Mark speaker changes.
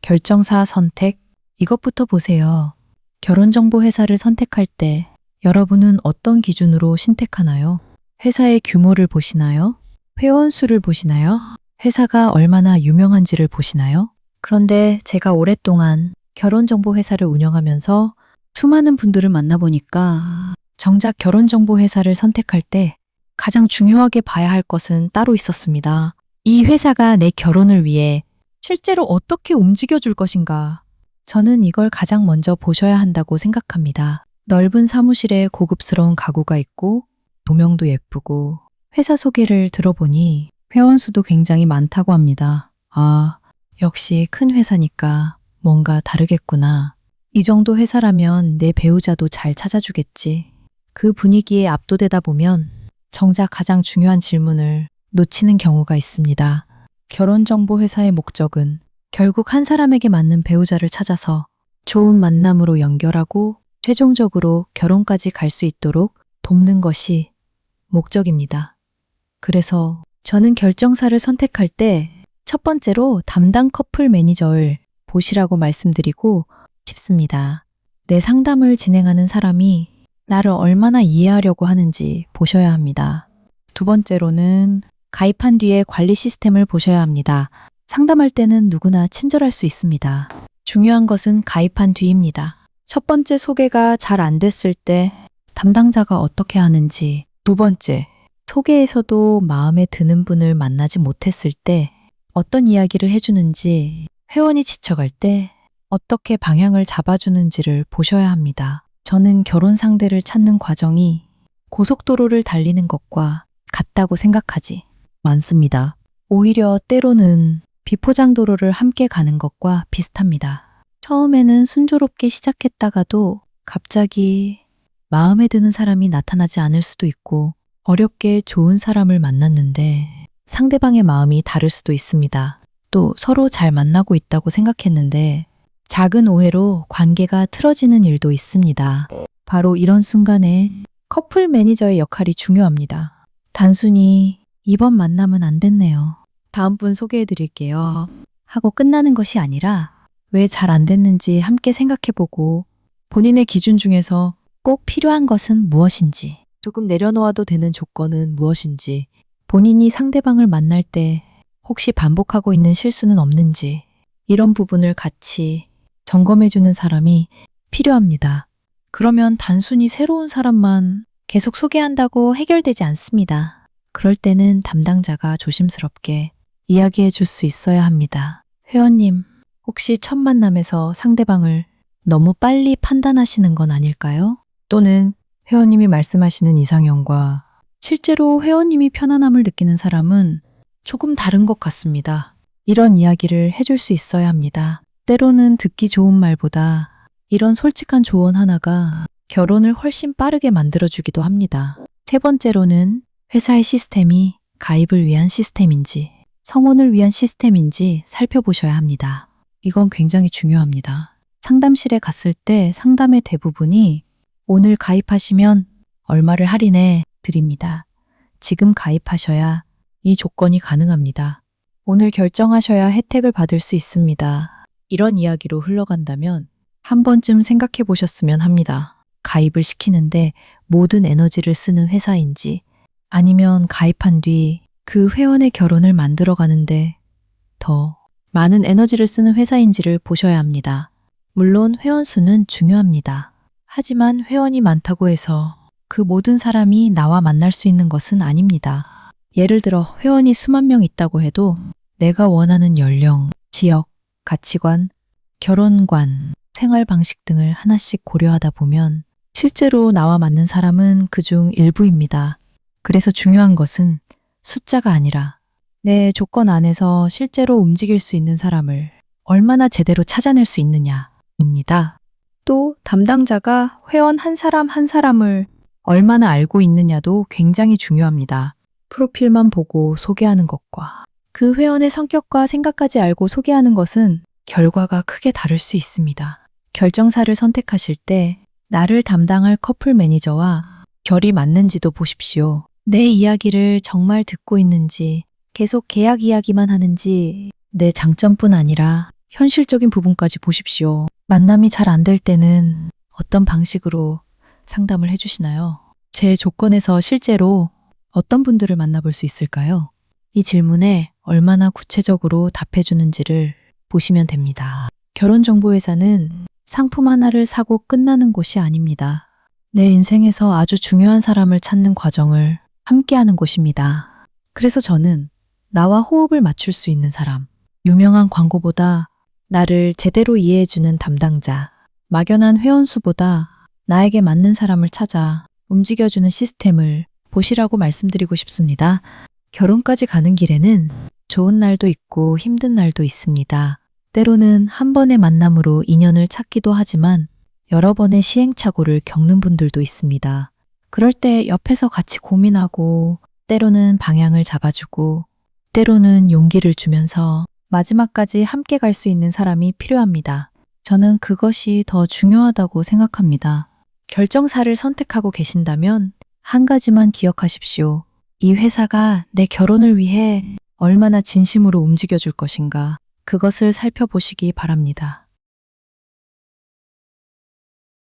Speaker 1: 결정사 선택, 이것부터 보세요. 결혼정보회사를 선택할 때 여러분은 어떤 기준으로 신택하나요? 회사의 규모를 보시나요? 회원 수를 보시나요? 회사가 얼마나 유명한지를 보시나요? 그런데 제가 오랫동안 결혼정보회사를 운영하면서 수많은 분들을 만나보니까 정작 결혼정보회사를 선택할 때 가장 중요하게 봐야 할 것은 따로 있었습니다. 이 회사가 내 결혼을 위해 실제로 어떻게 움직여줄 것인가. 저는 이걸 가장 먼저 보셔야 한다고 생각합니다. 넓은 사무실에 고급스러운 가구가 있고 조명도 예쁘고 회사 소개를 들어보니 회원 수도 굉장히 많다고 합니다. 아, 역시 큰 회사니까 뭔가 다르겠구나. 이 정도 회사라면 내 배우자도 잘 찾아주겠지. 그 분위기에 압도되다 보면 정작 가장 중요한 질문을 놓치는 경우가 있습니다. 결혼정보회사의 목적은 결국 한 사람에게 맞는 배우자를 찾아서 좋은 만남으로 연결하고 최종적으로 결혼까지 갈 수 있도록 돕는 것이 목적입니다. 그래서 저는 결정사를 선택할 때 첫 번째로 담당 커플 매니저를 보시라고 말씀드리고 싶습니다. 내 상담을 진행하는 사람이 나를 얼마나 이해하려고 하는지 보셔야 합니다. 두 번째로는 가입한 뒤에 관리 시스템을 보셔야 합니다. 상담할 때는 누구나 친절할 수 있습니다. 중요한 것은 가입한 뒤입니다. 첫 번째 소개가 잘 안 됐을 때 담당자가 어떻게 하는지, 두 번째, 소개에서도 마음에 드는 분을 만나지 못했을 때 어떤 이야기를 해주는지, 회원이 지쳐갈 때 어떻게 방향을 잡아주는지를 보셔야 합니다. 저는 결혼 상대를 찾는 과정이 고속도로를 달리는 것과 같다고 생각하지 않습니다. 오히려 때로는 비포장도로를 함께 가는 것과 비슷합니다. 처음에는 순조롭게 시작했다가도 갑자기 마음에 드는 사람이 나타나지 않을 수도 있고 어렵게 좋은 사람을 만났는데 상대방의 마음이 다를 수도 있습니다. 또 서로 잘 만나고 있다고 생각했는데 작은 오해로 관계가 틀어지는 일도 있습니다. 바로 이런 순간에 커플 매니저의 역할이 중요합니다. 단순히 이번 만남은 안 됐네요. 다음 분 소개해 드릴게요. 하고 끝나는 것이 아니라 왜 잘 안 됐는지 함께 생각해보고 본인의 기준 중에서 꼭 필요한 것은 무엇인지, 조금 내려놓아도 되는 조건은 무엇인지, 본인이 상대방을 만날 때 혹시 반복하고 있는 실수는 없는지 이런 부분을 같이 점검해주는 사람이 필요합니다. 그러면 단순히 새로운 사람만 계속 소개한다고 해결되지 않습니다. 그럴 때는 담당자가 조심스럽게 이야기해 줄 수 있어야 합니다. 회원님, 혹시 첫 만남에서 상대방을 너무 빨리 판단하시는 건 아닐까요? 또는 회원님이 말씀하시는 이상형과 실제로 회원님이 편안함을 느끼는 사람은 조금 다른 것 같습니다. 이런 이야기를 해줄 수 있어야 합니다. 때로는 듣기 좋은 말보다 이런 솔직한 조언 하나가 결혼을 훨씬 빠르게 만들어주기도 합니다. 세 번째로는 회사의 시스템이 가입을 위한 시스템인지 성혼을 위한 시스템인지 살펴보셔야 합니다. 이건 굉장히 중요합니다. 상담실에 갔을 때 상담의 대부분이 오늘 가입하시면 얼마를 할인해 드립니다. 지금 가입하셔야 이 조건이 가능합니다. 오늘 결정하셔야 혜택을 받을 수 있습니다. 이런 이야기로 흘러간다면 한 번쯤 생각해 보셨으면 합니다. 가입을 시키는데 모든 에너지를 쓰는 회사인지 아니면 가입한 뒤 그 회원의 결혼을 만들어 가는데 더 많은 에너지를 쓰는 회사인지를 보셔야 합니다. 물론 회원 수는 중요합니다. 하지만 회원이 많다고 해서 그 모든 사람이 나와 만날 수 있는 것은 아닙니다. 예를 들어 회원이 수만 명 있다고 해도 내가 원하는 연령, 지역, 가치관, 결혼관, 생활 방식 등을 하나씩 고려하다 보면 실제로 나와 맞는 사람은 그중 일부입니다. 그래서 중요한 것은 숫자가 아니라 내 조건 안에서 실제로 움직일 수 있는 사람을 얼마나 제대로 찾아낼 수 있느냐입니다. 또 담당자가 회원 한 사람 한 사람을 얼마나 알고 있느냐도 굉장히 중요합니다. 프로필만 보고 소개하는 것과 그 회원의 성격과 생각까지 알고 소개하는 것은 결과가 크게 다를 수 있습니다. 결정사를 선택하실 때 나를 담당할 커플 매니저와 결이 맞는지도 보십시오. 내 이야기를 정말 듣고 있는지, 계속 계약 이야기만 하는지, 내 장점뿐 아니라 현실적인 부분까지 보십시오. 만남이 잘 안 될 때는 어떤 방식으로 상담을 해주시나요? 제 조건에서 실제로 어떤 분들을 만나볼 수 있을까요? 이 질문에 얼마나 구체적으로 답해주는지를 보시면 됩니다. 결혼정보회사는 상품 하나를 사고 끝나는 곳이 아닙니다. 내 인생에서 아주 중요한 사람을 찾는 과정을 함께하는 곳입니다. 그래서 저는 나와 호흡을 맞출 수 있는 사람, 유명한 광고보다 나를 제대로 이해해주는 담당자, 막연한 회원수보다 나에게 맞는 사람을 찾아 움직여주는 시스템을 보시라고 말씀드리고 싶습니다. 결혼까지 가는 길에는 좋은 날도 있고 힘든 날도 있습니다. 때로는 한 번의 만남으로 인연을 찾기도 하지만 여러 번의 시행착오를 겪는 분들도 있습니다. 그럴 때 옆에서 같이 고민하고 때로는 방향을 잡아주고 때로는 용기를 주면서 마지막까지 함께 갈 수 있는 사람이 필요합니다. 저는 그것이 더 중요하다고 생각합니다. 결정사를 선택하고 계신다면 한 가지만 기억하십시오. 이 회사가 내 결혼을 위해 얼마나 진심으로 움직여줄 것인가, 그것을 살펴보시기 바랍니다.